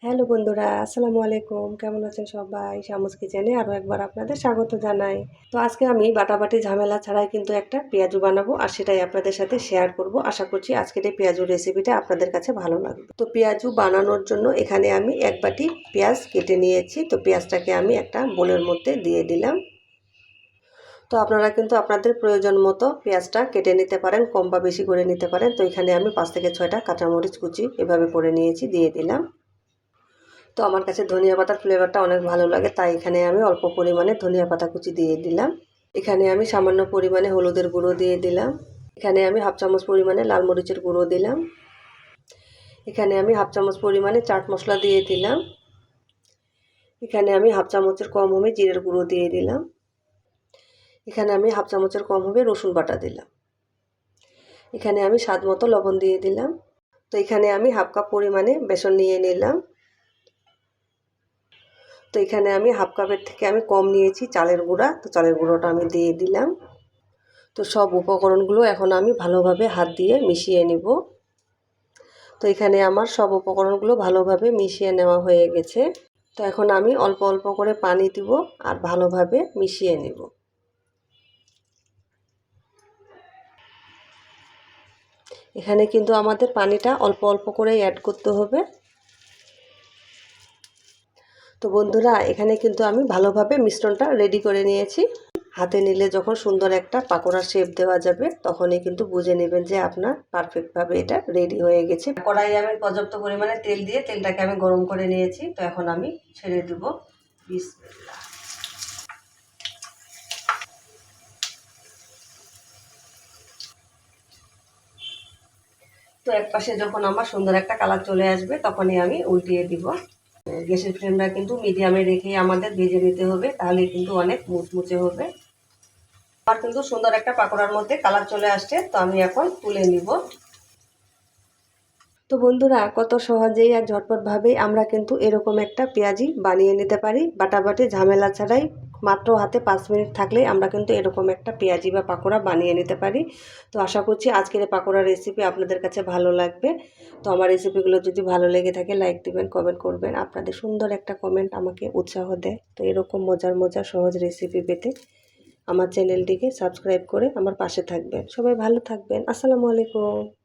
Hello বন্ধুরা, আসসালামু আলাইকুম। কেমন আছেন সবাই? শামুস কিচেনে আরও একবার আপনাদের স্বাগত জানাই। তো আজকে আমি বাটাবাটি ঝামেলা ছাড়াই কিন্তু একটা পেঁয়াজু বানাবো আর সেটাই আপনাদের সাথে শেয়ার করব। আশা করছি আজকের এই পেঁয়াজুর রেসিপিটা আপনাদের কাছে ভালো লাগবে। তো পেঁয়াজু বানানোর জন্য এখানে আমি এক বাটি পেঁয়াজ কেটে নিয়েছি। তো পেঁয়াজটাকে আমি একটা বোলের মধ্যে দিয়ে দিলাম। তো আপনারা কিন্তু আপনাদের প্রয়োজন মতো পেঁয়াজটা কেটে নিতে পারেন, কম বা বেশি করে নিতে পারেন। তো এখানে আমি 5 থেকে 6টা কাঁচামরিচ কুচি এভাবে করে নিয়েছি, দিয়ে দিলাম। তো আমার কাছে ধনিয়া পাতার ফ্লেভারটা অনেক ভালো লাগে, তাই এখানে আমি অল্প পরিমাণে ধনিয়া পাতা কুচি দিয়ে দিলাম। এখানে আমি সামান্য পরিমাণে হলুদের গুঁড়ো দিয়ে দিলাম। এখানে আমি হাফ চামচ পরিমাণে লাল মরিচের গুঁড়ো দিলাম। এখানে আমি হাফ চামচ পরিমাণে চাট মশলা দিয়ে দিলাম। এখানে আমি হাফ চামচের কম হবে জিরের গুঁড়ো দিয়ে দিলাম। এখানে আমি হাফ চামচের কম হবে রসুন বাটা দিলাম। এখানে আমি স্বাদ মতো লবণ দিয়ে দিলাম। তো এখানে আমি হাফ কাপ পরিমাণে বেসন নিয়ে নিলাম। তো এখানে আমি হাফ কাপের থেকে আমি কম নিয়েছি চালের গুঁড়া। তো চালের গুঁড়োটা আমি দিয়ে দিলাম। তো সব উপকরণগুলো এখন আমি ভালোভাবে হাত দিয়ে মিশিয়ে নিব। তো এখানে আমার সব উপকরণগুলো ভালোভাবে মিশিয়ে নেওয়া হয়ে গেছে। তো এখন আমি অল্প অল্প করে পানি দিব আর ভালোভাবে মিশিয়ে নিব। এখানে কিন্তু আমাদের পানিটা অল্প অল্প করে অ্যাড করতে হবে। তো বন্ধুরা, এখানে কিন্তু আমি ভালোভাবে মিশ্রণটা রেডি করে নিয়েছি। হাতে নিলে যখন সুন্দর একটা পাকোড়ার শেপ দেওয়া যাবে তখনই কিন্তু বুঝে নেবেন যে আপনার পারফেক্টভাবে এটা রেডি হয়ে গেছে। কড়াইয়ে আমি পর্যাপ্ত পরিমাণে তেল দিয়ে তেলটাকে আমি গরম করে নিয়েছি। তো এখন আমি ছেড়ে দেব। বিসমিল্লাহ। তো এক পাশে যখন আমার সুন্দর একটা কালার চলে আসবে তখনই আমি উল্টিয়ে দিব। গ্যাসের ফ্লেমটা কিন্তু মিডিয়ামে রেখেই আমাদের ভেজে নিতে হবে, তাহলে কিন্তু অনেক মুচমুচে হবে। আমার কিন্তু সুন্দর একটা পাকোড়ার মধ্যে কালার চলে আসছে, তো আমি এখন তুলে নিব। তো বন্ধুরা, কত সহজেই আর ঝটপটভাবেই আমরা কিন্তু এরকম একটা পেঁয়াজি বানিয়ে নিতে পারি বাটাবাটি ঝামেলা ছাড়াই। মাত্র হাতে 5 মিনিট থাকলেই আমরা কিন্তু এরকম একটা পেঁয়াজি বা পাকোড়া বানিয়ে নিতে পারি। তো আশা করছি আজকের এই পাকোড়ার রেসিপি আপনাদের কাছে ভালো লাগবে। তো আমার রেসিপিগুলো যদি ভালো লেগে থাকে লাইক দিবেন, কমেন্ট করবেন। আপনাদের সুন্দর একটা কমেন্ট আমাকে উৎসাহ দেয়। তো এরকম মজার মজার সহজ রেসিপি পেতে আমার চ্যানেলটিকে সাবস্ক্রাইব করে আমার পাশে থাকবেন। সবাই ভালো থাকবেন। আসসালামু আলাইকুম।